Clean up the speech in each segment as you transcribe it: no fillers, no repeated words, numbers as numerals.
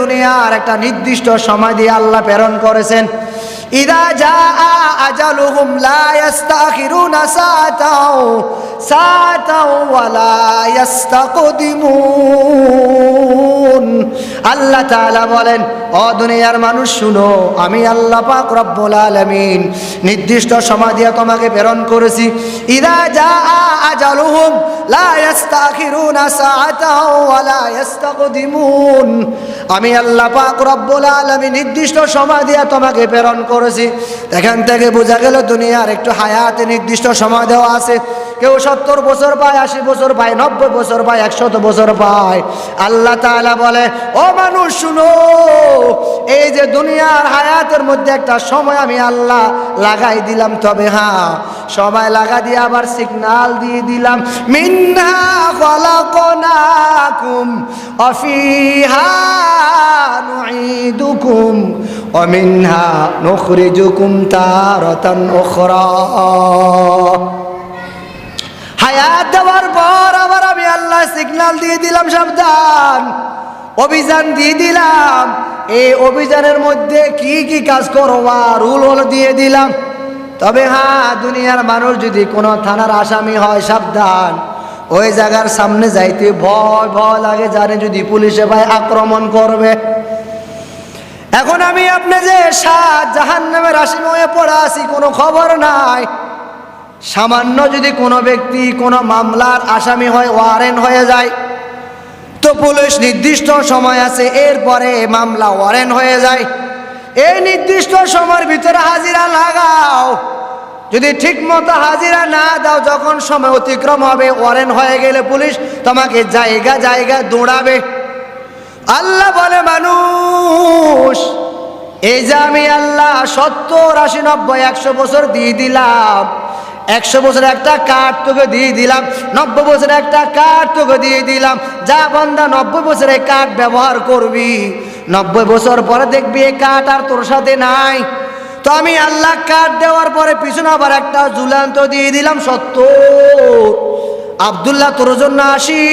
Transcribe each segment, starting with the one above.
দুনিয়ার একটা নির্দিষ্ট সময় দিয়ে আল্লাহ প্রেরণ করেছেন। ইদা জাআ আজালুহুম লা ইস্তাখিরুনা সাআতাও ওয়া লা ইস্তাকদিমুন। আল্লাহ তাআলা বলেন, ও দুনিয়ার মানুষ শুনো, আমি আল্লাহ পাক রব্বুল আলামিন নির্দিষ্ট সময় দিয়ে তোমাকে প্রেরণ করেছি। ইদা জাআ আজালুহুম লা ইস্তাখিরুনা সাআতাও ওয়া লা ইস্তাকদিমুন। আমি আল্লাহ পাক রব্বুল আলামিন নির্দিষ্ট সময় দিয়ে তোমাকে প্রেরণ করেছি। এখান থেকে বোঝা গেল দুনিয়ার একটু হায়াতে নির্দিষ্ট সময় দেওয়া আছে। কেউ 70 বছর পায়, 80 বছর পায়, 90 বছর পায়, 100 বছর পায়। আল্লাহ তাআলা বলে, ও মানুষ শুনো, এই যে দুনিয়ার হায়াতের মধ্যে একটা সময় আমি আল্লাহ লাগাই দিলাম, তবে হ্যাঁ সময় লাগা দিয়ে আবার সিগন্যাল দিয়ে দিলাম, মিনহা খলাকনাকুম ওয়া ফিহা নুঈদুকুম ওয়া মিনহা নুখরিজুকুম তারাতান উখরা। হায়াত দেওয়ার পর আবার আমি আল্লাহ সিগন্যাল দিয়ে দিলাম, সাবধান, অভিযান দিয়ে দিলাম। এই অভিযানের মধ্যে কি কি কাজ করবা রুল হল দিয়ে দিলাম। তবে হ্যাঁ, দুনিয়ার মানুষ যদি কোনো থানার আসামি হয়, সাবধান, ওই জায়গার সামনে যাইতে ভয় ভয় লাগে, জানে যদি পুলিশে ভাই আক্রমণ করবে। এখন আমি আপনি যে জাহান্নামের আসামি হয়ে পড়ে আছি, কোনো খবর নাই। সামান্য যদি কোনো ব্যক্তি কোনো মামলার আসামি হয়, ওয়ারেন্ট হয়ে যায়, তো পুলিশ নির্দিষ্ট সময় আছে, এরপরে মামলা ওয়ারেন্ট হয়ে যায়। এই নির্দিষ্ট সময়ের ভিতরে হাজিরা লাগাও। যদি ঠিক মতো হাজিরা না দাও, যখন সময় অতিক্রম হবে, ওয়ারেন্ট হয়ে গেলে পুলিশ তোমাকে জায়গা জায়গা দৌড়াবে। আল্লাহ বলে, মানুষ, এই যে আমি আল্লাহ 70, 80, 90, 100 বছর দিয়ে দিলাম, 100 বছর একটা কার্ড তোকে দিয়ে দিলাম, 90 বছর একটা কার্ড তোকে দিয়ে দিলাম। যা বান্দা 90 বছরে কার্ড ব্যবহার করবি, 90 বছর পরে দেখবি এই কার্ড আর তোর সাথে নাই। তো আমি আল্লাহ কার্ড দেওয়ার পরে পিছনে আবার একটা ঝুলান্ত দিয়ে দিলাম 70। আব্দুল্লাহ তোর জন্য 80,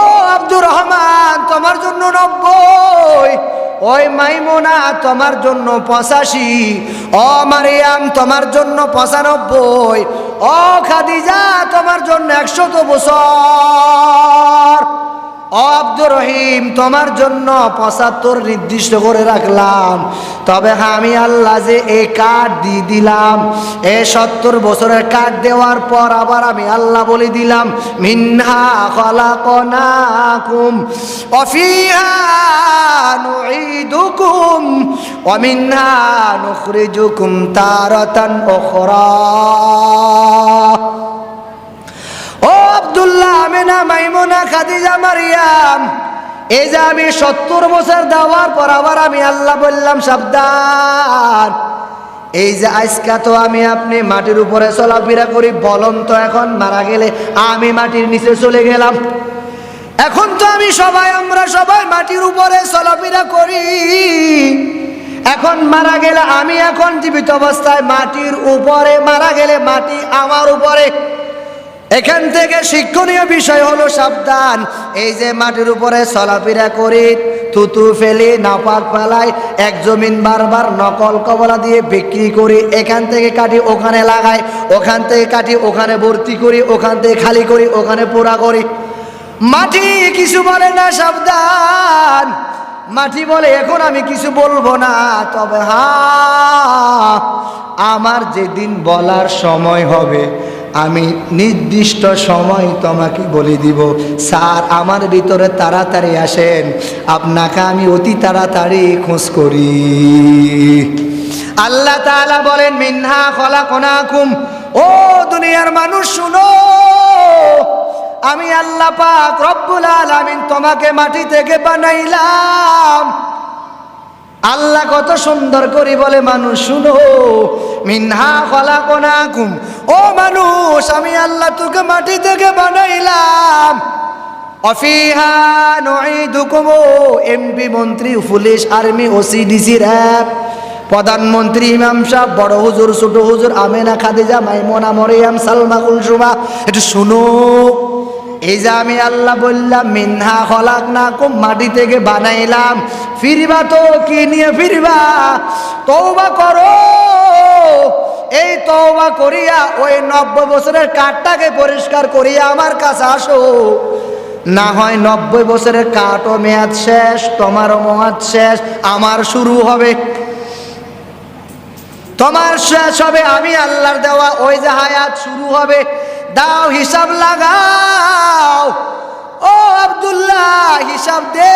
ও আব্দুর রহমান তোমার জন্য 90, ওই মাইমুনা তোমার জন্য 85, ও মারিয়াম তোমার জন্য 95, ও খাদিজা তোমার জন্য 100 বছর, ও আব্দুর রহিম তোমার জন্য 75 নির্দিষ্ট করে রাখলাম। তবে হ্যাঁ, আমি আল্লাহ যে এই কার্ড দিয়ে দিলাম, এই 70 বছরের কার্ড দেওয়ার পর আবার আমি আল্লাহ বলে দিলাম, মিনহা খলাকনাকুম ওয়া ফিহা নুঈদুকুম ওয়া মিনহা নুখরিজুকুম তারাতান উখরা। ও আব্দুল্লাহ, আমিনা, মাইমুনা, খাদিজা, মারিয়াম, এই যে আমি 70 বছর দেওয়ার পর আবার আমি আল্লাহ বললাম, সাবধান, এই যে আজকে তো আমি আপনি মাটির উপরে চলাফেরা করি, বলুন তো এখন মারা গেলে আমি মাটির নিচে চলে গেলাম। এখন তো আমরা সবাই মাটির উপরে চলাফেরা করি। এখন মারা গেলে আমি এখন জীবিত অবস্থায় মাটির উপরে, মারা গেলে মাটি আমার উপরে। এখান থেকে শিক্ষণীয় বিষয় হলো, সাবধান, এই যে মাটির উপরে চলাফেরা করি, থুতু ফেলি, নাপাক ফেলাই, এক জমিন বারবার নকল কবলা দিয়ে বিক্রি করি, এখান থেকে কাটি ওখানে লাগাই, ওখান থেকে কাটি ওখানে ভর্তি করি, ওখান থেকে খালি করি, ওখানে পোড়া করি। মাটি কিছু বলে না, সাবধান। মাটি বলে, এখন আমি কিছু বলবো না, তবে হ্যাঁ, আমার যেদিন বলার সময় হবে আমি নির্দিষ্ট সময় তোমাকে বলে দিব, স্যার আমার ভিতরে তাড়াতাড়ি আসেন, আপনাকে আমি অতি তাড়াতাড়ি খোঁজ করি। আল্লাহ তাআলা বলেন, মিনহা খলাকনাকুম, ও দুনিয়ার মানুষ শুনো, আমি আল্লাহ পাক রব্বুল আলামিন তোমাকে মাটি থেকে বানাইলাম। আল্লাহ কত সুন্দর করে বলে, মানুষ শুনো, মিনহা খলাকনাকুম, ও মানুষ, আমি আল্লাহ তোকে মাটি থেকে বানাইলাম, ওয়া ফিহা নুঈদুকুম, এমপি, মন্ত্রী, police, army, OC, DC, RAB, প্রধানমন্ত্রী, ইমাম সাহেব, বড় হুজুর, ছোট হুজুর, আমেনা, খাদিজা, মাইমুনা, মরিয়াম, সালমা, কুলসুমা, একটু শুনো, এই যে আমি আল্লাহ বললাম মিনহা খলাকনাকুম, মাটি থেকে বানাইলাম, ফিরবা তো কি নিয়ে ফিরবা? তওবা করো। এই তওবা করিয়া ওই 90 বছরের কাঠটাকে পরিষ্কার করিয়া আমার কাছে আসো। না হয় 90 বছরের কাঠও মেয়াদ শেষ, তোমারও মেয়াদ শেষ, আমার শুরু হবে, তোমার শেষ হবে, আমি আল্লাহর দেওয়া ওই যে হায়াত শুরু হবে। দাও, হিসাব লাগাও। ও আব্দুল্লাহ, হিসাব দে।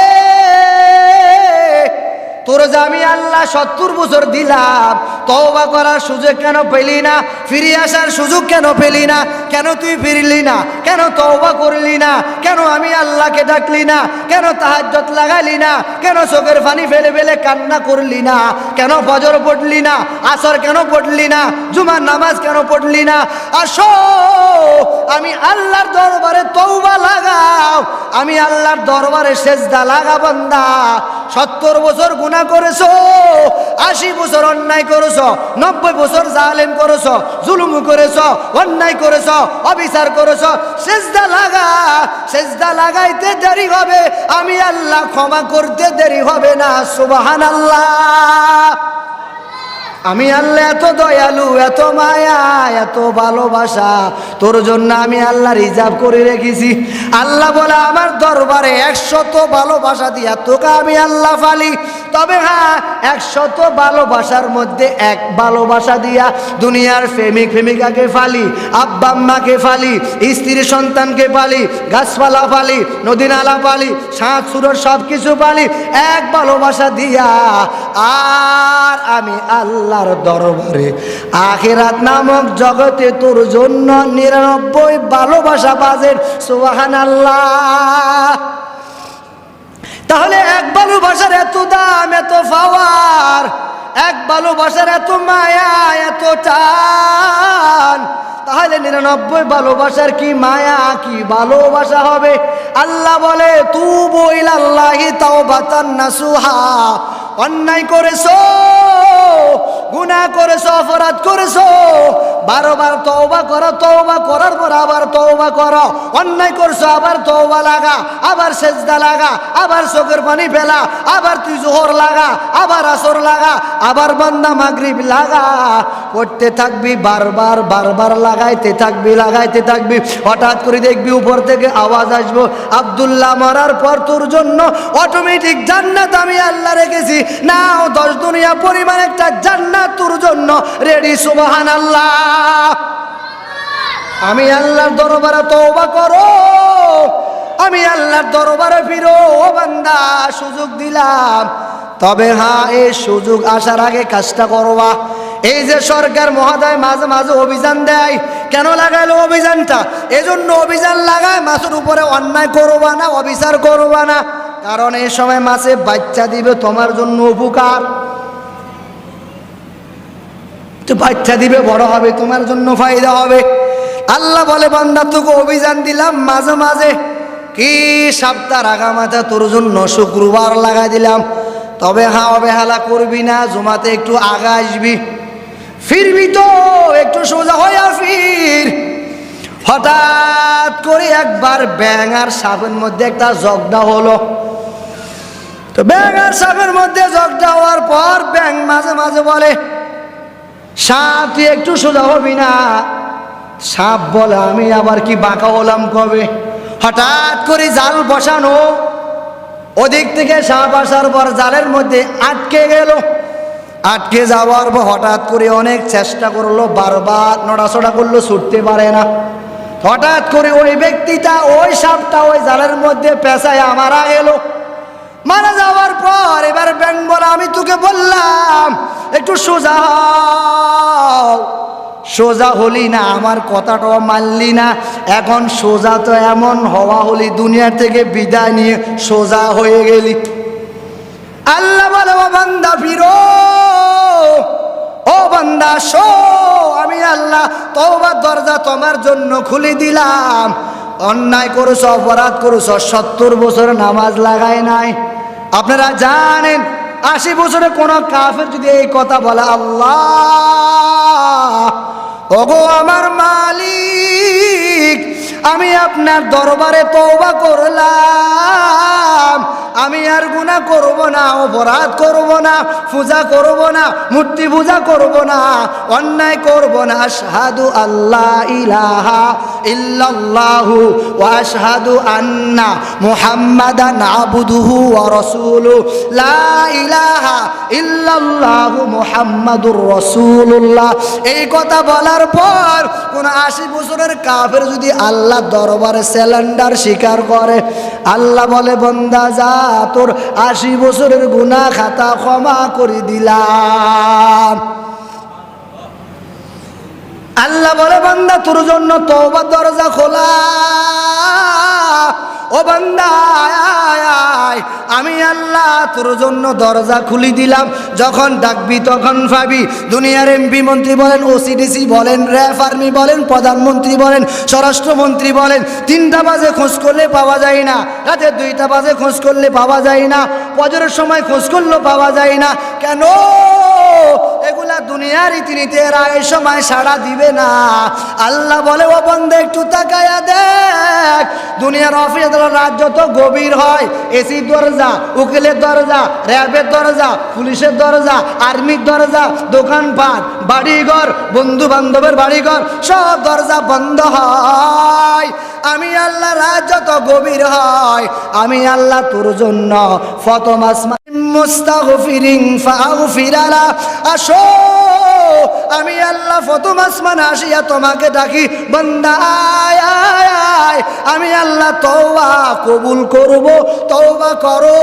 তোর যে আমি আল্লাহ 70 বছর দিলাম, তওবা করার সুযোগ কেন পেলি না? ফিরে আসার সুযোগ কেন পেলি না? কেন তুই ফিরলি না? কেন তওবা করলি না? কেন আমি আল্লাহকে ডাকলি না? কেন তাহাজ্জুদ লাগালি না? কেন চোখের পানি ফেলে ফেলে কান্না করলি না? কেন ফজর পড়লি না? আসর কেন পড়লি না? জুমার নামাজ কেন পড়লি না? আসো, আমি আল্লাহর দরবারে তওবা লাগাও, আমি আল্লাহর দরবারে সেজদা লাগা বান্দা। 70 বছর গুনাহ করেছো, 80 বছর অন্যায় করেছো, 90 বছর জালেম করেছো, জুলুম করেছো, অন্যায় করেছো, অবিচার করেছো, সেজদা লাগা। সেজদা লাগাইতে দেরি হবে, আমি আল্লাহ ক্ষমা করতে দেরি হবে না। সুবহানাল্লাহ। আমি আল্লাহ এত দয়ালু, এত মায়া, এত ভালোবাসা, তোর জন্য আমি আল্লাহ রিজার্ভ করে রেখেছি। আল্লাহ বলে আমার দরবারে 100 ভালোবাসা দিয়া তোকে আমি আল্লাহ ফালি। তবে হ্যাঁ, 100 ভালোবাসার মধ্যে এক ভালোবাসা দিয়া দুনিয়ার প্রেমিকাকে ফালি, আব্বা আম্মাকে ফালি, স্ত্রী সন্তানকে ফালি, গাছপালা ফালি, নদী নালা ফালি, সাত সুরের সব কিছু ফালি এক ভালোবাসা দিয়া। আর আমি আল্লাহর দরবারে আখিরাত নামক জগতে তোর জন্য 99 ভালোবাসা বাজের। সুবহানাল্লাহ। তাহলে এক ভালোবাসার এত দাম, এত পাওয়ার, এক ভালোবাসার এত মায়া, এত টান, তাহলে 99 ভালোবাসার কি মায়া, কি ভালোবাসা হবে? আল্লাহ বলে তুবু ইলাল্লাহি তাওবাতান নাসুহা। অন্যায় করেছো, গুনাহ করেছো, অপরাধ করেছো, বারবার তওবা করো, তওবা করার পর আবার তওবা করো। অন্যায় করছো, আবার তওবা লাগা, আবার সেজদা লাগা, আবার চোখের পানি ফেলা, আবার তুই জোহর লাগা, আবার আসর লাগা, আবার বান্দা মাগরিব লাগা। করতে থাকবি, বারবার বারবার লাগাইতে থাকবি, লাগাইতে থাকবি। হঠাৎ করে দেখবি উপর থেকে আওয়াজ আসবো, আব্দুল্লাহ মরার পর তোর জন্য অটোমেটিক জান্নাত আমি আল্লাহ রেখেছি, নাও 10 দুনিয়া পরিমাণ একটা জান্নাত তোর জন্য রেডি। সুবহানাল্লাহ। আমি আল্লাহর দরবারে তওবা করো, আমি আল্লাহর দরবারে ফিরো। ও বান্দা, সুযোগ দিলাম, তবে হ্যাঁ, এই সুযোগ আসার আগে কাজটা করবা। এই যে সরকার মহোদয় মাঝে মাঝে অভিযান দেয়, কেন লাগাইলো অভিযানটা? এজন্য অভিযান লাগায় মাছের উপরে অন্যায় করবা না, অবিচার করবা না। কারণ এই সময় মাছে বাচ্চা দিবে, তোমার জন্য উপকার। তো বাচ্চা দিবে, বড় হবে, তোমার জন্য ফায়দা হবে। আল্লাহ বলে বান্দা, তোকে অভিযান দিলাম মাঝে মাঝে, কি সপ্তাহ আগামাথা তোর জন্য শুক্রবার লাগাই দিলাম। তবে হ্যাঁ, অবহেলা করবি না, জুমাতে একটু আগা আসবি, ফিরবি তো একটু সোজা হইয়া ফির। হঠাৎ করে একবার ব্যাঙ আর সাপের মধ্যে একটা ঝগড়া হলো। তো ব্যাঙ আর সাপের মধ্যে ঝগড়া হওয়ার পর ব্যাঙ মাঝে মাঝে বলে, সাপ তুই একটু সোজা হবি না? সাপ বলে, আমি আবার কি বাঁকা হলাম কবে? হঠাৎ করে জাল বসানো, ওদিক থেকে সাপ আসার পর জালের মধ্যে আটকে গেল। আটকে যাওয়ার পর হঠাৎ করে অনেক চেষ্টা করলো, বারবার নড়াচড়া করলো, ছুটতে পারে না। হঠাৎ করে ওই ব্যক্তিটা, ওই সাপটা ওই জালের মধ্যে পেঁচায় মারা গেল। মারা যাওয়ার পর এবার ব্যাঙ বলে, আমি তোকে বললাম একটু সোজা হও, সোজা হলি না, আমার কথাটাও মানলি না। এখন সোজা তো এমন হওয়া হলি দুনিয়া থেকে বিদায় নিয়ে সোজা হয়ে গেলি। আল্লাহ বলে, ও বান্দা ফিরো, ও বান্দা শো, আমি আল্লাহ তওবার দরজা তোমার জন্য খুলে দিলাম। অন্যায় করেছ, অপরাধ করেছ, 70 বছর নামাজ লাগায় নাই। আপনারা জানেন 80 বছরে কোন কাফের যদি এই কথা বলে, আল্লাহ ওগো আমার মালিক, আমি আপনার দরবারে তওবা করলাম, আমি আর গুনাহ করব না, অপরাধ করব না, পূজা করব না, মূর্তি পূজা করব না, অন্যায় করব না। আশহাদু আল্লা ইলাহা ইল্লাল্লাহু ওয়া আশহাদু আন্না মুহাম্মাদান আবদুহু ওয়া রাসূলুহু, লা ইলাহা ইল্লাল্লাহু মুহাম্মাদুর রাসূলুল্লাহ। এই কথা বলার পর কোন 80 বছরের কাফের যদি আল্লাহর দরবারে স্যালেন্ডার স্বীকার করে, আল্লাহ বলে বান্দা যা, তোর 80 বছরের গুনাহ খাতা ক্ষমা করে দিলাম। আল্লাহ বলে বান্দা তোর জন্য তওবার দরজা খোলা। ও বান্দা আয়, আমি আল্লাহ তোর জন্য দরজা খুলি দিলাম। যখন ডাকবি তখন পাবি। দুনিয়ার এমপি মন্ত্রী বলেন, ওসিডিসি বলেন, র্যাব আর্মি বলেন, প্রধানমন্ত্রী বলেন, স্বরাষ্ট্রমন্ত্রী বলেন, 3টা বাজে খোঁজ করলে পাওয়া যায় না, রাতে 2টা বাজে খোঁজ করলে পাওয়া যায় না, ফজরের সময় খোঁজ করলেও পাওয়া যায় না। কেন? এগুলা দুনিয়ার রীতিনীতি, এরা এই সময় সাড়া দিবে না। আল্লাহ বলে ও বান্দা একটু তাকায়া দেখ, দুনিয়ার অফিস রাত যত গভীর হয়, এসি দরজা, উকিলের দরজা, র্যাবের দরজা, পুলিশের দরজা, আর্মির দরজা, দোকানপাট, বাড়িঘর, বন্ধু বান্ধবের বাড়িঘর, সব দরজা বন্ধ হয়। আমি আল্লাহ রাত যত গভীর হয়, আমি আল্লাহ তোর জন্য ফতমাস মুস্তাগফিরিন ফাগফিরালা। আসো, আমি আল্লাহ প্রথম আসমানে আসিয়া তোমাকে ডাকি, বান্দা আয় আয় আয়, আমি আল্লাহ তওবা কবুল করব, তওবা করো।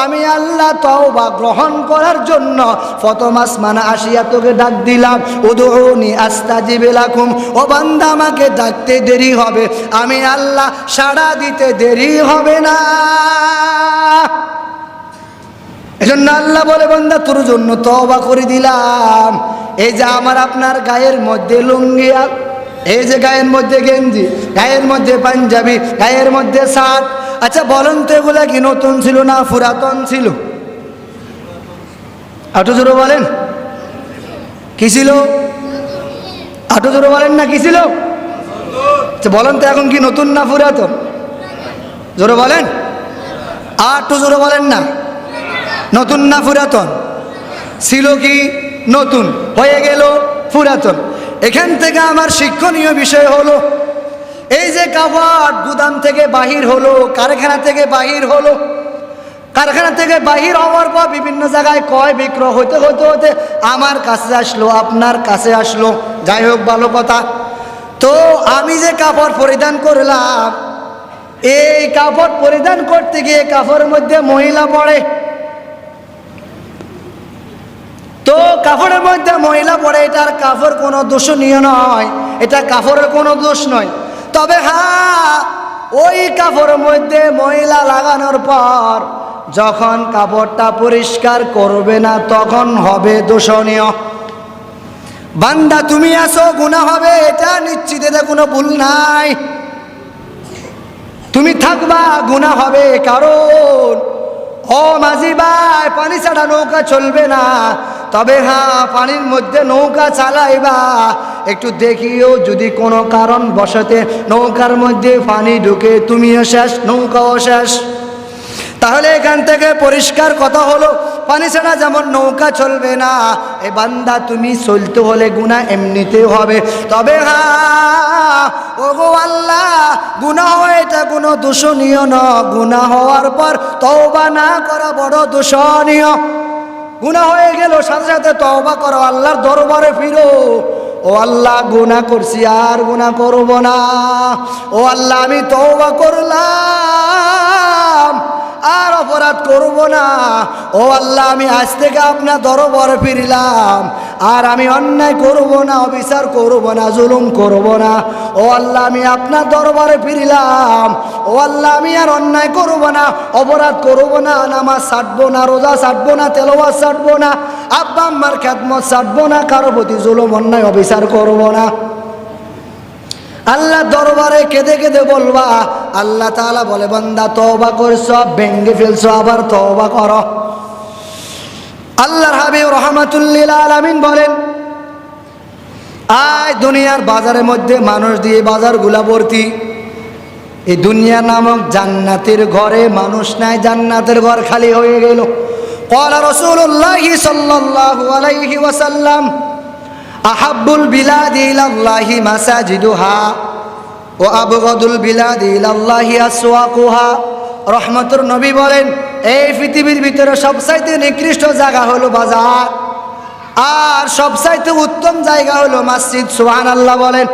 আমি আল্লাহ তওবা গ্রহণ করার জন্য প্রথম আসমানে আসিয়া তোকে ডাক দিলাম। উদউনি আস্তাজিব লাকুম। ও বান্দা আমাকে ডাকতে দেরি হবে, আমি আল্লাহ সাড়া দিতে দেরি হবে না। এজন্য আল্লাহ বলে বান্দা তোর জন্য তওবা করে দিলাম। এই যে আমার আপনার গায়ের মধ্যে লুঙ্গি, এই যে গায়ের মধ্যে গেঞ্জি, গায়ের মধ্যে পাঞ্জাবি, গায়ের মধ্যে শার্ট, আচ্ছা বলেন তো এগুলা কি নতুন ছিল না পুরাতন ছিল? আটো জোরে বলেন, কি ছিল? আটো জোরে বলেন না, কি ছিল? আচ্ছা বলেন তো এখন কি নতুন না পুরাতন? জোরে বলেন, আটো জোরে বলেন না, নতুন না পুরাতন? ছিল কি নতুন, হয়ে গেল পুরাতন। এখান থেকে আমার শিক্ষণীয় বিষয় হলো, এই যে কাপড় গুদাম থেকে বাহির হলো, কারখানা থেকে বাহির হলো, কারখানা থেকে বাহির হওয়ার পর বিভিন্ন জায়গায় ক্রয় বিক্রয় হতে হতে হতে আমার কাছে আসলো, আপনার কাছে আসলো, যাই হোক ভালো কথা। তো আমি যে কাপড় পরিধান করলাম, এই কাপড় পরিধান করতে গিয়ে কাপড়ের মধ্যে মহিলা পড়ে, তো কাপড়ের মধ্যে মহিলা পড়ে, এটার কাপড় কোনো দোষণীয় নয়, এটা কাপড়ের কোনো দোষ নয়। তবে হ্যাঁ, ওই কাপড়ের মধ্যে মহিলা লাগানোর পর যখন কাপড়টা পরিষ্কার করবে না তখন হবে দোষণীয়। বান্দা তুমি আসো, গুনাহ হবে, এটা নিশ্চিত, এতে কোনো ভুল নাই। তুমি থাকবা, গুনাহ হবে। কারণ ও মাঝি ভাই, পানি ছাড়া নৌকা চলবে না। তবে হ্যাঁ, পানির মধ্যে নৌকা চালাইবা, একটু দেখিও যদি কোনো কারণ বশতে নৌকার মধ্যে পানি ঢুকে, তুমিও শেষ, নৌকাও শেষ। তাহলে এখান থেকে পরিষ্কার কথা হলো, পানি ছাড়া যেমন নৌকা চলবে না, এ বান্দা তুমি চলতে হলে গুনাহ এমনিতেও হবে। তবে হ্যাঁ, ওগো আল্লাহ, গুনাহ এটা কোনো দূষণীয় না, গুনাহ হওয়ার পর তওবা না করা বড় দূষণীয়। গুনাহ হয়ে গেল, সাথে সাথে তওবা করো, আল্লাহর দরবারে ফিরো। ও আল্লাহ, গুনাহ করছি, আর গুনাহ করব না। ও আল্লাহ, আমি তওবা করলাম, আর অপরাধ করব না। ও আল্লাহ, আমি আজ থেকে আপনার দরবারে ফিরলাম, আর আমি অন্যায় করব না, অবিচার করব না, জুলুম করব না। ও আল্লাহ, আমি আপনার দরবারে ফিরলাম। ও আল্লাহ, আমি আর অন্যায় করব না, অপরাধ করব না, নামাজ ছাড়বো না, রোজা ছাড়বো না, তেলাওয়াত ছাড়বো না, আব্বা আম্মার খেদমত ছাড়বো না, কারো প্রতি জুলুম অন্যায় অবিচার করব না। আল্লাহ দরবারে কেঁদে কেঁদে বলবা। আল্লাহ তাআলা বলে, বান্দা তওবা করছো, ভেঙ্গে ফেলছো, আবার তওবা করো। আল্লাহর হাবিব রাহমাতুল লিল আলামিন বলেন, আজ দুনিয়ার বাজারের মধ্যে মানুষ দিয়ে বাজারগুলা ভর্তি। এই দুনিয়া নামক জান্নাতের ঘরে মানুষ নাই, জান্নাতের ঘর খালি হয়ে গেল। ক্বালা রাসূলুল্লাহি সাল্লাল্লাহু আলাইহি ওয়াসাল্লাম আহাব্বুল বিলাদি ইলাল্লাহি মাসাজিদুহা ওয়া আবগাদুল বিলাদি ইলাল্লাহি আসওয়াকুহা। রহমতুর নবী বলেন, এই পৃথিবীর ভিতরে সবচাইতে নিকৃষ্ট জায়গা হলো বাজার, আর সবচাইতে উত্তম জায়গা হলো মসজিদ। সুবহানাল্লাহ বলেন।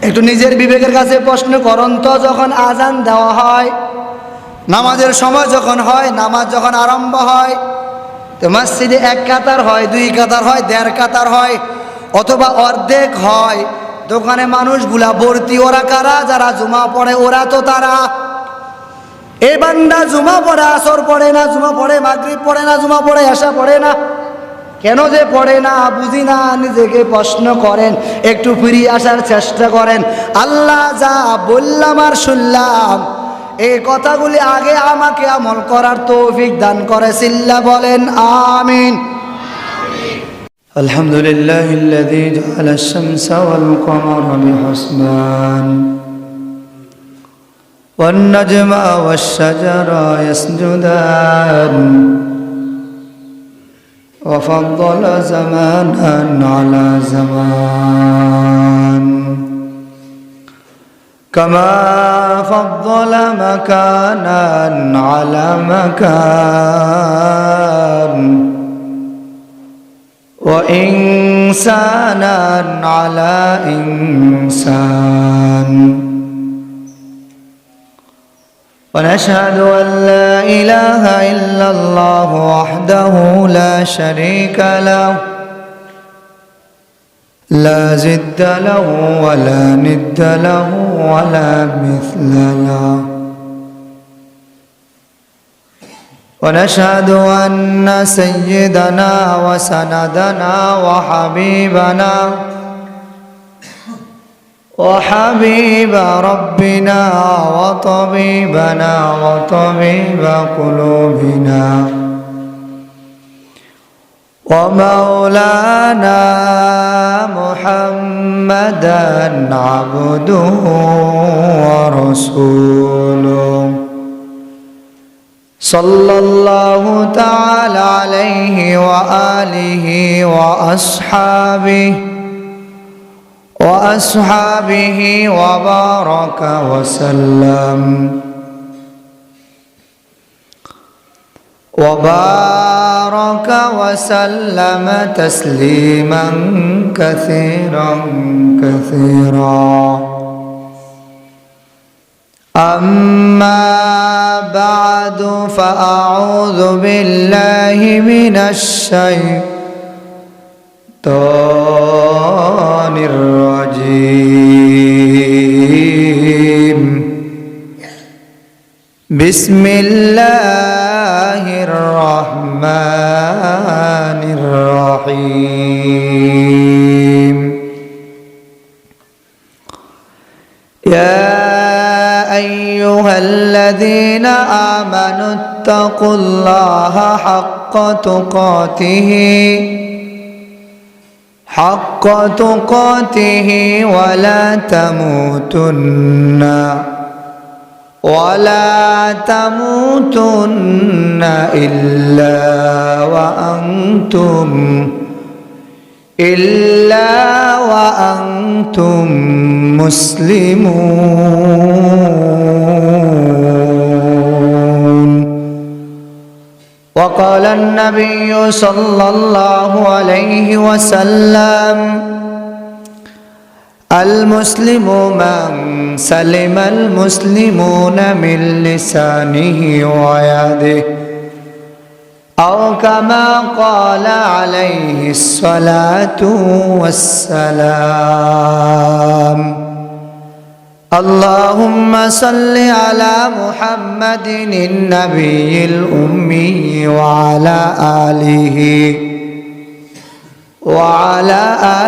একটু নিজের বিবেকের কাছে প্রশ্ন করুন তো, যখন আজান দেওয়া হয়, নামাজের সময় যখন হয়, নামাজ যখন আরম্ভ হয়, তো মসজিদে এক কাতার হয়, দুই কাতার হয়, দেড় কাতার হয়, অথবা অর্ধেক হয়। দোকানে মানুষগুলা ভর্তি। ওরা কারা? যারা জুমা পড়ে, ওরা তো তারা। এই বান্দা জুমা পড়ে, আসর পড়ে না, জুমা পড়ে, মাগরিব পড়ে না, জুমা পড়ে, এশা পড়ে না। কেন যে পড়ে না বুঝি না। নিজেকে প্রশ্ন করেন, একটু ফিরিয়ে আসার চেষ্টা করেন। আল্লাহ যা বললাম আর শুনলাম, এই কথাগুলি আগে আমাকে আমল করার তৌফিক দান করেছিল্লা বলেন আমিন। আলহামদুলিল্লাহিল্লাযী জাআলাশ শামসা ওয়াল কমারা বিহুসবান ওয়ান নাজমা ওয়াশ শাজারা ইয়াসজুদান ওয়া ফাদ্দালা জামানান আলা জামান কামা ফাদ্দালা মাকানান আলা মাকান وإنسانا على إنسان ونشهد أن لا إله إلا الله وحده لا شريك له لا ضد له ولا ند له ولا مثل له ونشهد أن سيدنا وسندنا وحبيب ربنا وطبيبنا وطبيب قلوبنا ومولانا محمدا عبده ورسوله صلى الله تعالى عليه وآله وأصحابه وبارك وسلم تسليما كثيرا كثيرا. أما بعد فأعوذ بالله من الشيطان الرجيم. بسم الله الرحمن الرحيم. يا أيها الذين آمنوا اتقوا الله حق تقاته ولا تموتن إلا وأنتم مسلمون. وقال النبي صلى الله عليه وسلم المسلم من سلم المسلمون من لسانه ويده أو كما قال عليه الصلاة والسلام. اللهم صل على محمد النبي الأمي وعلى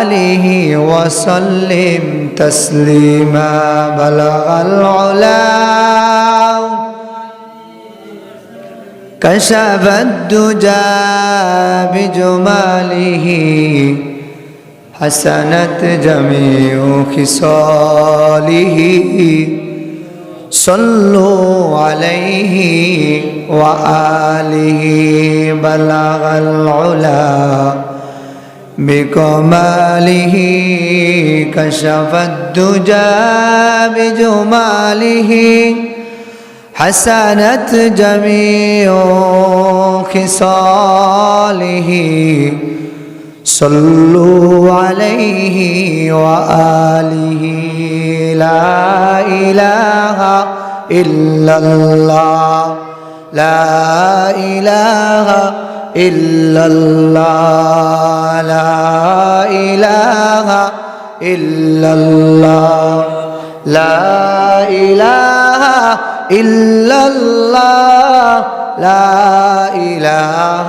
آله وسلم تسليما. بلغ العلا كشف الدجى بجماله حسنت جميع خصاله صلوا عليه وآله بلغ العلا بكماله كشف الدجى بجماله حسنت جميع خصاله صلوا عليه وآله لا إله إلا الله لا إله إلا الله لا إله إلا الله لا إله إلا الله لا إله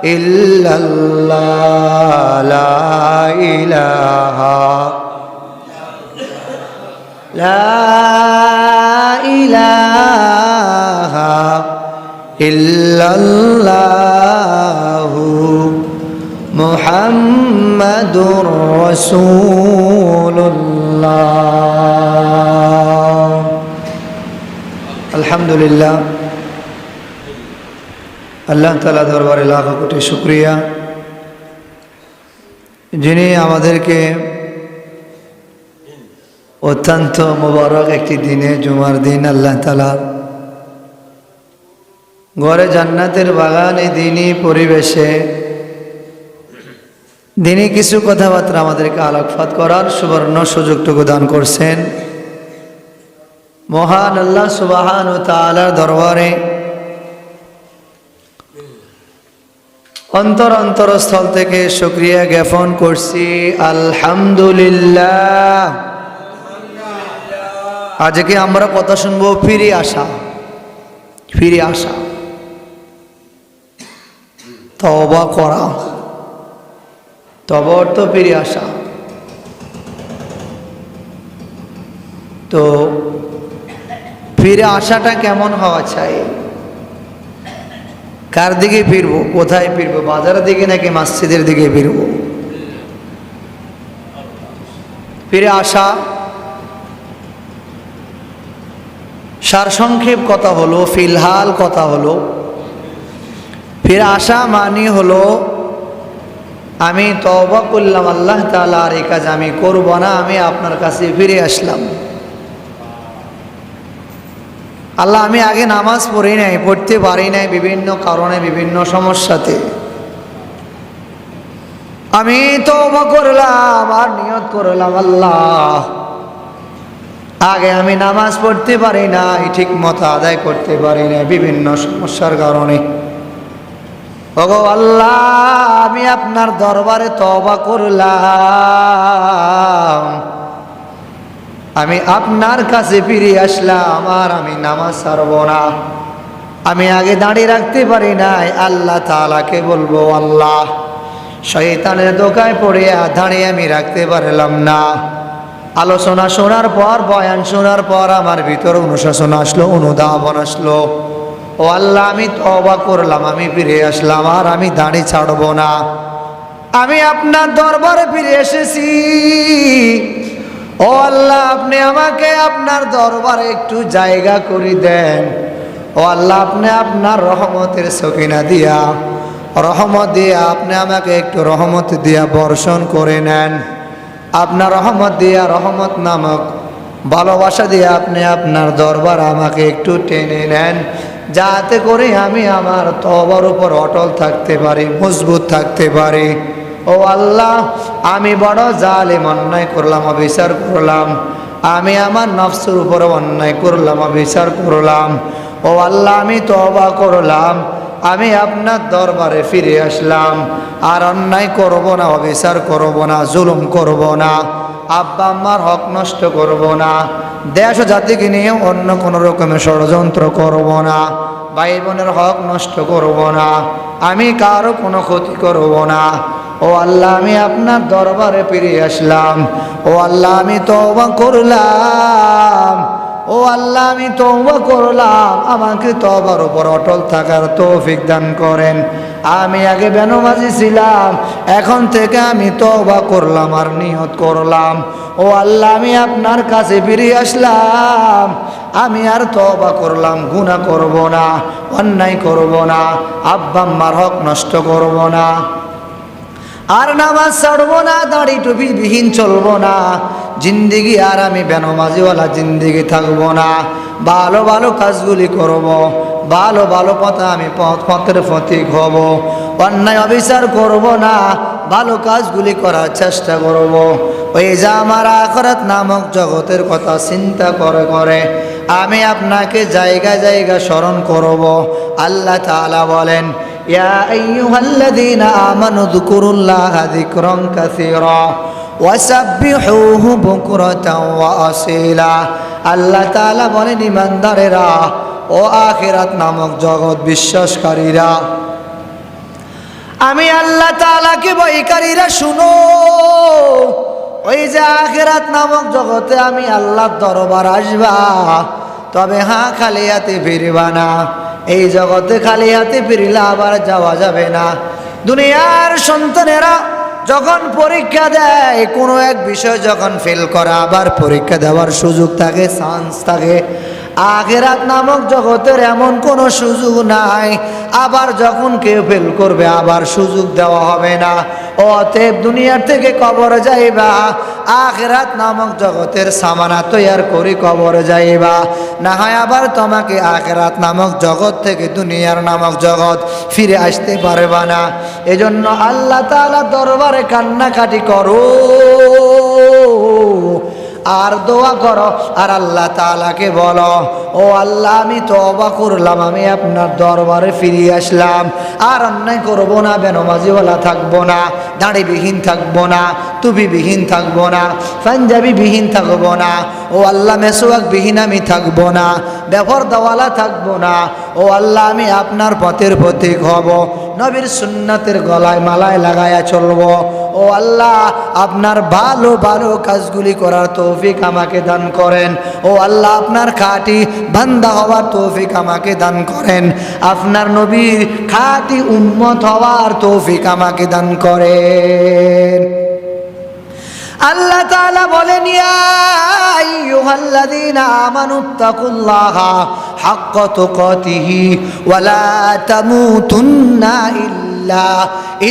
إلا الله لا إله لا إله إلا الله محمد رسول الله الحمد لله আল্লাহ তাআলা দরবারে লাখ কোটি শুকরিয়া যিনি আমাদেরকে অত্যন্ত মোবারক একটি দিনে জুমার দিন আল্লাহ তাআলা ঘরে জান্নাতের বাগানে দিনী পরিবেশে দিনী কিছু কথাবার্তা আমাদেরকে আলোকপাত করার সুবর্ণ সুযোগটুকু দান করছেন। মহান আল্লাহ সুবহানাহু ওয়া তাআলার দরবারে অন্তরস্থল থেকে শুকরিয়া জ্ঞাপন করছি আলহামদুলিল্লাহ। আজকে আমরা কথা শুনবো ফিরে আসা। ফিরে আসা, তওবা করা। তওবা অর্থ ফিরে আসা। তো ফিরে আসাটা কেমন হওয়া চাই? কার দিকে ফিরবো? কোথায় ফিরবো? বাজারের দিকে নাকি মসজিদের দিকে ফিরবো? ফিরে আসা সারসংক্ষেপ কথা হলো, ফিলহাল কথা হলো, ফিরে আসা মানে হলো আমি তওবা করলাম আল্লাহ তাআলা আর এই কাজ আমি করব না, আমি আপনার কাছে ফিরে আসলাম। আল্লাহ আমি আগে নামাজ পড়ি নাই, পড়তে পারি নাই বিভিন্ন কারণে, বিভিন্ন সমস্যাতে। আমি তওবা করলাম আর নিয়ত করলাম আল্লাহ আগে আমি নামাজ পড়তে পারি নাই, ঠিক মতো আদায় করতে পারি নাই বিভিন্ন সমস্যার কারণে। ওগো আল্লাহ আমি আপনার দরবারে তওবা করলাম, আমি আপনার কাছে ফিরে আসলাম আর আমি নামাজ ছাড়ব না। আমি আগে দাঁড়িয়ে রাখতে পারি নাই, আল্লাহ তাআলাকে বলবো আল্লাহ শয়তানের দোকায় পড়ে দাঁড়িয়ে আমি রাখতে পারলাম না। আলোচনা শোনার পর, বয়ান শোনার পর আমার ভিতরে অনুশাসন আসলো, অনুধাবন আসলো। ও আল্লাহ আমি তওবা করলাম, আমি ফিরে আসলাম আর আমি দাঁড়িয়ে ছাড়ব না। আমি আপনার দরবারে ফিরে এসেছি। ও আল্লাহ আপনি আমাকে আপনার দরবারে একটু জায়গা করে দেন। ও আল্লাহ আপনি আপনার রহমতের সকিনা দিয়া, রহমত দিয়া আপনি আমাকে একটু রহমত দিয়া বর্ষণ করে নেন। আপনার রহমত দিয়া, রহমত নামক ভালোবাসা দিয়ে আপনি আপনার দরবার আমাকে একটু টেনে নেন, যাতে করে আমি আমার তওবার উপর অটল থাকতে পারি, মজবুত থাকতে পারি। ও আল্লাহ আমি বড় জালেম, অন্যায় করলাম, অবিচার করলাম। আমি আমার নফসের উপর অন্যায় করলাম, অবিচার করলাম। ও আল্লাহ আমি তওবা করলাম, আমি আপনার দরবারে ফিরে আসলাম আর অন্যায় করব না, অবিচার করব না, জুলুম করব না, আব্বা আম্মার হক নষ্ট করব না, দেশ ও জাতিকে নিয়ে অন্য কোনো রকমের ষড়যন্ত্র করব না, ভাই বোনের হক নষ্ট করব না, আমি কারো কোনো ক্ষতি করব না। ও আল্লাহ আমি আপনার দরবারে ফিরে আসলাম। ও আল্লাহ আমি তওবা করলাম, ও আল্লাহ আমি তওবা করলাম, আমাকে তওবার উপর অটল থাকার তৌফিক দান করেন। আমি আগে বেনামাজি ছিলাম, এখন থেকে আমি তওবা করলাম আর নিয়ত করলাম, ও আল্লাহ আমি আপনার কাছে ফিরে আসলাম, আমি আর তওবা করলাম, গুনাহ করব না, অন্যায় করব না, আব্বা আম্মার হক নষ্ট করব না, আর নামাজ ছাড়বো না, দাড়ি টুপি বিহীন চলবো না, জিন্দিগি আর আমি বেনামাজিওয়ালা জিন্দিগি থাকবো না, ভালো ভালো কাজগুলি করব, ভালো ভালো পথে আমি পথের পথিক হব, অন্যায় অবিচার করব না, ভালো কাজগুলি করার চেষ্টা করব। ওই যে আমার আখিরাত নামক জগতের কথা চিন্তা করে করে আমি আপনাকে জায়গা জায়গা স্মরণ করব। আল্লাহ তাআলা বলেন, ইয়া আইয়ুহাল্লাযীনা আমানু যকুরুল্লাহা যিকরান কাসীরা ওয়াসাব্বিহুহু বুকরাতাও ওয়া আসীলা। আল্লাহ তাআলা বলেন, ঈমানদারেরা ও আখিরাত নামক জগৎ বিশ্বাসকারীরা, আমি আল্লাহ তাআলাকে ভয়কারীরা শুনো। ওই যে আখিরাত নামক জগতে আমি আল্লাহর দরবার আসবা, তবে হ্যাঁ খালি হাতে ফিরবা না। এই জগতে খালি হাতে ফিরলে আবার যাওয়া যাবে না। দুনিয়ার সন্তানেরা যখন পরীক্ষা দেয়, কোনো এক বিষয় যখন ফেল করে আবার পরীক্ষা দেওয়ার সুযোগ থাকে, চান্স থাকে। আখিরাত নামক জগতের এমন কোনো সুযোগ নাই, আবার যখন কেউ ফেল করবে আবার সুযোগ দেওয়া হবে না। অতএব দুনিয়ার থেকে কবরে যাইবা, আখিরাত নামক জগতের সামানা তৈয়ার করে কবরে যাইবা, না হয় আবার তোমাকে আখিরাত নামক জগৎ থেকে দুনিয়ার নামক জগৎ ফিরে আসতে পারবা না। এজন্য আল্লাহ তাআলা দরবারে কান্নাকাটি করো আর দোয়া করো, আর আল্লাহ তাআলাকে বলো, ও আল্লাহ আমি তওবা করলাম, আমি আপনার দরবারে ফিরে আসলাম, আর অন্যায় করবো না, বেনামাজিওয়ালা থাকবো না, দাড়িবিহীন থাকবো না, টুপিবিহীন থাকবো না, পাঞ্জাবিবিহীন থাকবো না, ও আল্লাহ মেসওয়াকবিহীন আমি থাকবো না, বেপরদাওয়ালা থাকবো না। ও আল্লাহ আমি আপনার পথের পথিক হব, নবীর সুন্নাতের গলায় মালায় লাগায়া চলবো। ও আল্লাহ আপনার ভালো ভালো কাজগুলি করার তৌফিক আমাকে দান করেন। ও আল্লাহ আপনার খাঁটি বান্দা হওয়ার তৌফিক আমাকে দান করেন, আপনার নবীর খাঁটি উম্মত হওয়ার তৌফিক আমাকে দান করেন। আল্লাহ তাআলা বলেন, ইয়া আইয়ুহাল্লাযীনা আমানুত্তাকুল্লাহা হাক্কা তুকাতিহি ওয়া লা তামুতুন্না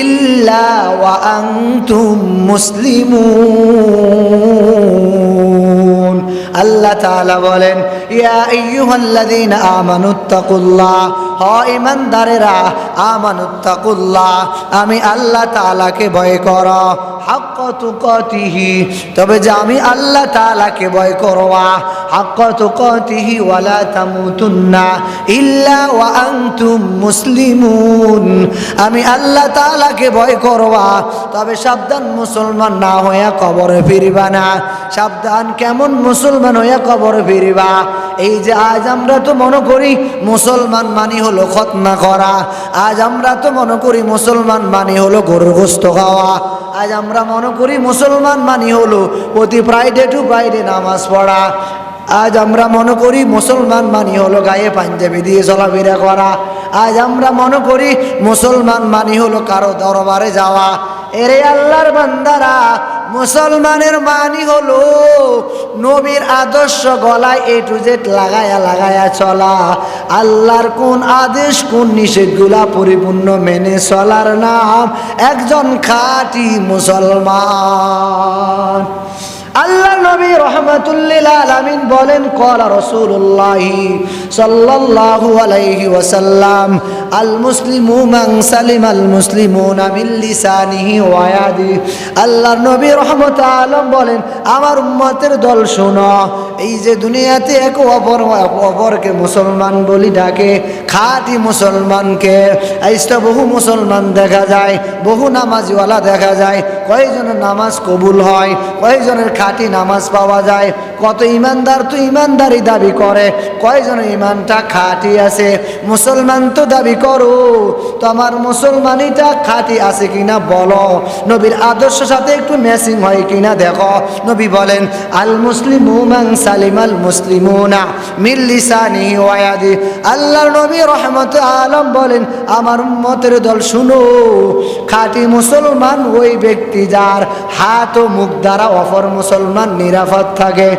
ইল্লা ওয়া আনতুম মুসলিমুন। আল্লাহ তাআলা বলেন, ইয়া আইয়ুহাল্লাযীনা আমানুত্তাকুল্লাহ, হে ঈমানদারেরা আমানুত্তাকুল্লাহ, আমি আল্লাহ তাআলাকে ভয় করো, হাক্কা তুকাতিহি, তবে যে আমি আল্লাহ তাআলাকে ভয় করবা, হাক্কা তুকাতিহি ওয়া লা তামুতুন্না ইল্লা ওয়া আনতুম মুসলিমুন, আমি আল্লাহ তাআলাকে ভয় করবা, তবে সাবধান মুসলমান না হইয়া কবরে ফিরবা না। সাবধান কেমন মুসলমান হইয়া কবরে ফিরবা? এই যে আজ আমরা তো মনে করি মুসলমান মানি হলো খতনা করা, আজ আমরা তো মনে করি মুসলমান মানি হলো গরুর গোশত খাওয়া, আজ আমরা মনে করি মুসলমান মানি হলো প্রতি ফ্রাইডে টু ফ্রাইডে নামাজ পড়া, আজ আমরা মনে করি মুসলমান মানি হলো গায়ে পাঞ্জাবি দিয়ে চলাফেরা করা, আজ আমরা মনে করি মুসলমান মানি হলো কারো দরবারে যাওয়া। এরে আল্লাহর বান্দারা, মুসলমানের মানি হলো নবীর আদর্শ গলায় A to Z লাগায়া লাগায়া চলা, আল্লাহর কোন আদেশ কোন নিষেধগুলা পরিপূর্ণ মেনে চলার নাম একজন খাঁটি মুসলমান। আল্লাহ নবী রাহমাতুল্লিল আলামিন বলেন, ক্বালা রাসূলুল্লাহ সাল্লাল্লাহু আলাইহি ওয়াসাল্লাম, আল মুসলিমু মান সালিমাল মুসলিমুনা মিন লিসানিহি ওয়া ইয়াদিহি। আল্লাহর নবী রাহমাতুল আলাম বলেন, আমার উম্মতের দল শোনো, এই যে দুনিয়াতে এক অপরকে মুসলমান বলি ডাকে, খাঁটি মুসলমানকে আজ তো বহু মুসলমান দেখা যায়, বহু নামাজিওয়ালা দেখা যায়, কয়জনের নামাজ কবুল হয়, কয়জনের খাঁটি নামাজ পাওয়া যায়? কত ইমানদার তো ইমানদারি দাবি করে, কয়জন ইমানটা খাঁটি আছে? মুসলমান তো দাবি করো, তোমার মুসলমানিটা খাঁটি আছে কিনা বলো, নবীর আদর্শের সাথে একটু ম্যাচিং হয় কিনা দেখো। নবী বলেন আল মুসলিমু মান সালিমাল মুসলিমুনা মিন লিসানিহি ওয়া ইয়াদিহি। আল্লাহর নবী রহমতে আলম বলেন, আমার উম্মতের দল শুনো, খাঁটি মুসলমান ওই ব্যক্তি যার হাত ও মুখ দ্বারা অপর মুসলমান নিরাপদ থাকে।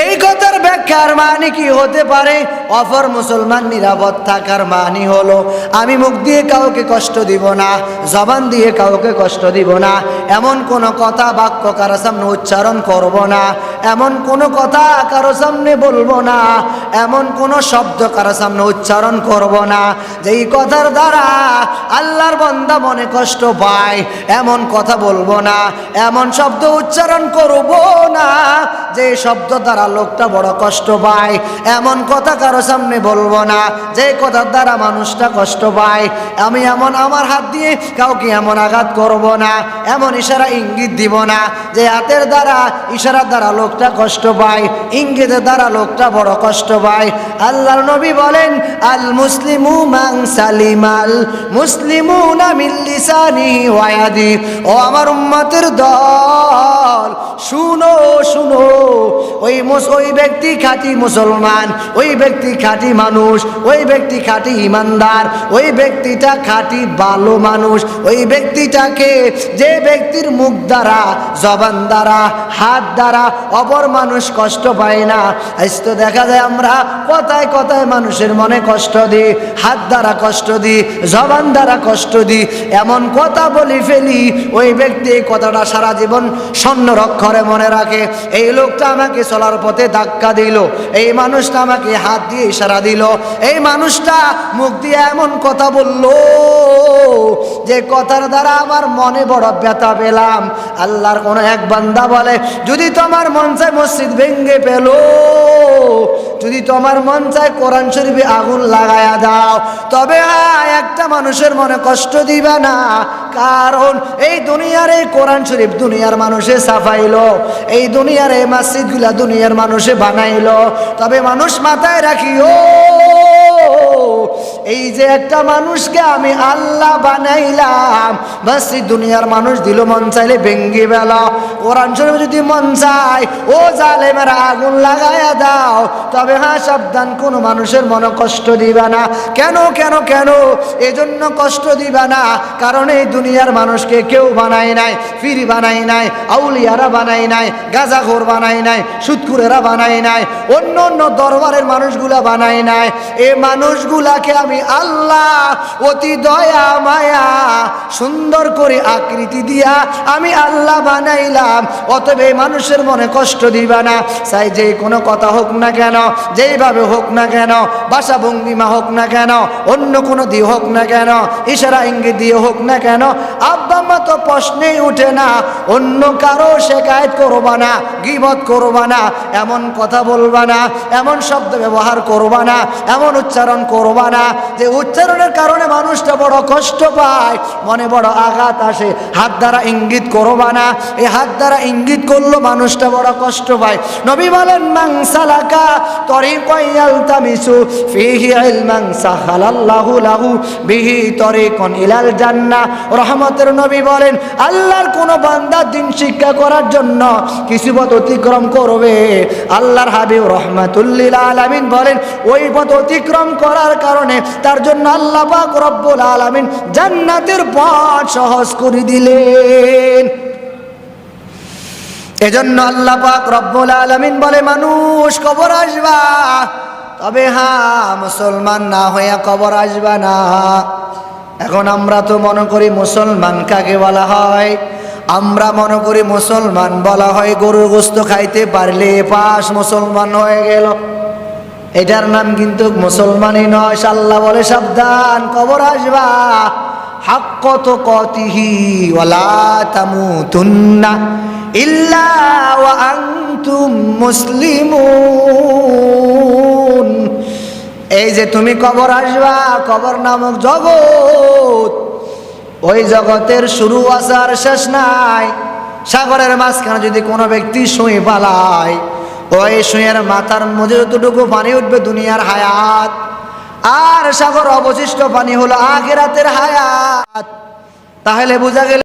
এই কথার ব্যাখ্যার মানে কি হতে পারে? অপর মুসলমান নিরাপদ থাকার মানে হলো আমি মুখ দিয়ে কাউকে কষ্ট দিব না, জবান দিয়ে কাউকে কষ্ট দিব না, এমন কোনো কথা বাক্য কারো সামনে উচ্চারণ করব না, এমন কোনো কথা কারো সামনে বলবো না, এমন কোনো শব্দ কারো সামনে উচ্চারণ করব না যেই কথার দ্বারা আল্লাহর বান্দা মনে কষ্ট পায়, এমন কথা বলবো না, এমন শব্দ উচ্চারণ করব না যে শব্দ দ্বারা লোকটা বড় কষ্ট পায়, এমন কথা কারো সামনে বলবো না যে কথার দ্বারা মানুষটা কষ্ট পায়। আমি এমন আমার হাত দিয়ে কাউকে এমন আঘাত করব না, এমন ইশারা ইঙ্গিত দিব না যে হাতের দ্বারা ইশারার দ্বারা লোকটা কষ্ট পায়, ইঙ্গিতের দ্বারা লোকটা বড় কষ্ট পায়। আল্লাহর নবী বলেন আল মুসলিমু মান সালিমাল মুসলিমুনা মিন লিসানিহি ওয়া ইয়াদিহি। ও আমার উম্মতের দল শুনো শুনো, ওই ব্যক্তি খাঁটি মুসলমান, ওই ব্যক্তি খাঁটি মানুষ, ওই ব্যক্তি খাঁটি ইমানদার, ওই ব্যক্তিটা খাঁটি ভালো মানুষ, ওই ব্যক্তিটাকে যে ব্যক্তির মুখ দ্বারা জবান দ্বারা হাত দ্বারা অপর মানুষ কষ্ট পায় না। আজ তো দেখা যায় আমরা কথায় কথায় মানুষের মনে কষ্ট দিই, হাত দ্বারা কষ্ট দিই, জবান দ্বারা কষ্ট দিই, এমন কথা বলি ফেলি ওই ব্যক্তি এই কথাটা সারা জীবন স্বর্ণরক্ষরে মনে রাখে। এই লোকটা আমাকে চলার পথে ধাক্কা দিল, এই মানুষটা আমাকে হাত দিয়ে ইশারা দিল, এই মানুষটা মুখ দিয়ে এমন কথা বলল যে কথার দ্বারা আমার মনে বড় ব্যথা পেলাম। আল্লাহর কোন এক বান্দা বলে যদি তোমার মন চায় মসজিদ ভেঙ্গে ফেলো, যদি তোমার মন চায় কোরআন শরীফে আগুন লাগায়া দাও, তবে একটা মানুষের মনে কষ্ট দিবা না, কারণ এই দুনিয়ার এই কোরআন শরীফ দুনিয়ার মানুষে সাফাইলো, এই দুনিয়ার এই মসজিদগুলা দুনিয়ার মানুষে বানাইলো। তবে মানুষ মাথায় রাখিও, এই যে একটা মানুষকে আমি আল্লাহ বানাইলাম, মসজিদ দুনিয়ার মানুষ দিল, মন চাইলে ভেঙ্গে ফেলো, কোরআন শরীফ যদি মন চায় ও জালেমেরা আগুন লাগায়া দাও, তবে সাবধান, কোনো মানুষের মনে কষ্ট দিবা না। কেন কেন কেন এজন্য কষ্ট দিবা না, কারণ এই দুনিয়ার মানুষকে কেউ বানায় নাই, ফিরি বানাই নাই, আউলিয়ারা বানাই নাই, গাঁজাখোর বানাই নাই, সুদখোরেরা বানাই নাই, অন্য অন্য দরবারের মানুষগুলা বানাই নাই। এই মানুষগুলাকে আমি আল্লাহ অতি দয়া মায়া সুন্দর করে আকৃতি দিয়া আমি আল্লাহ বানাইলাম। অতএব এই মানুষের মনে কষ্ট দিবা না, চাই যে কোনো কথা হোক না কেন, যেইভাবে হোক না কেন, ভাষা ভঙ্গিমা হোক না কেন, অন্য কোনো দিয়ে হোক না কেন, ইশারা ইঙ্গিত দিয়ে হোক না কেন, আব্বা আম্মা তো প্রশ্নেই উঠে না। অন্য কারো শেকায়ত করবা না, গীবত করবা না, এমন কথা বলবা না, এমন শব্দ ব্যবহার করবা না, এমন উচ্চারণ করবা না যে উচ্চারণের কারণে মানুষটা বড় কষ্ট পায়, মনে বড় আঘাত আসে। হাত দ্বারা ইঙ্গিত করবা না, এই হাত দ্বারা ইঙ্গিত করলো মানুষটা বড় কষ্ট পায়। নবী বলেন মান সালাকা তরিকান ইয়ালতামিসু ফিহি ইলমান সাহালাল্লাহু লাহু বিহি তরিকান ইলাল জান্নাহ। রহমতের নবী বলেন আল্লাহর কোন বান্দা দিন শিক্ষা করার জন্য কিছু পথ অতিক্রম করবে, আল্লাহর হাবিব রাহমাতুল লিল আলামিন বলেন ওই পথ অতিক্রম করার কারণে তার জন্য আল্লাহ পাক রব্বুল আলামিন জান্নাতের পথ সহজ করে দিলেন। এজন্য আল্লাহ পাক রব্বুল আলামিন বলে মানুষ কবর আসবা, তবে মুসলমান না হইয়া কবর আসবা না। এখন আমরা তো মনে করি মুসলমান কাকে বলা হয়? আমরা মনে করি মুসলমান বলা হয় গরুর গোশত খাইতে পারলে পাস, মুসলমান হয়ে গেল। এটার নাম কিন্তু মুসলমানই নয়। আল্লাহ বলে সাবধান, কবর আসবা, হাক্ক তুকাতিহি ওয়ালা তামুতুন্না ইল্লা ওয়া আনতুম মুসলিমুন। এই যে তুমি কবর আসবা, কবর নামক জগৎ, ওই জগতের শুরু আছে আর শেষ নাই। সাগরের মাঝখানে যদি কোনো ব্যক্তি সুই পালায়, ওই সুইয়ের মাথার মধ্যে যতটুকু পানি উঠবে দুনিয়ার হায়াত, আর সাগর অবশিষ্ট পানি হলো আখিরাতের হায়াত। তাহলে বোঝা গেল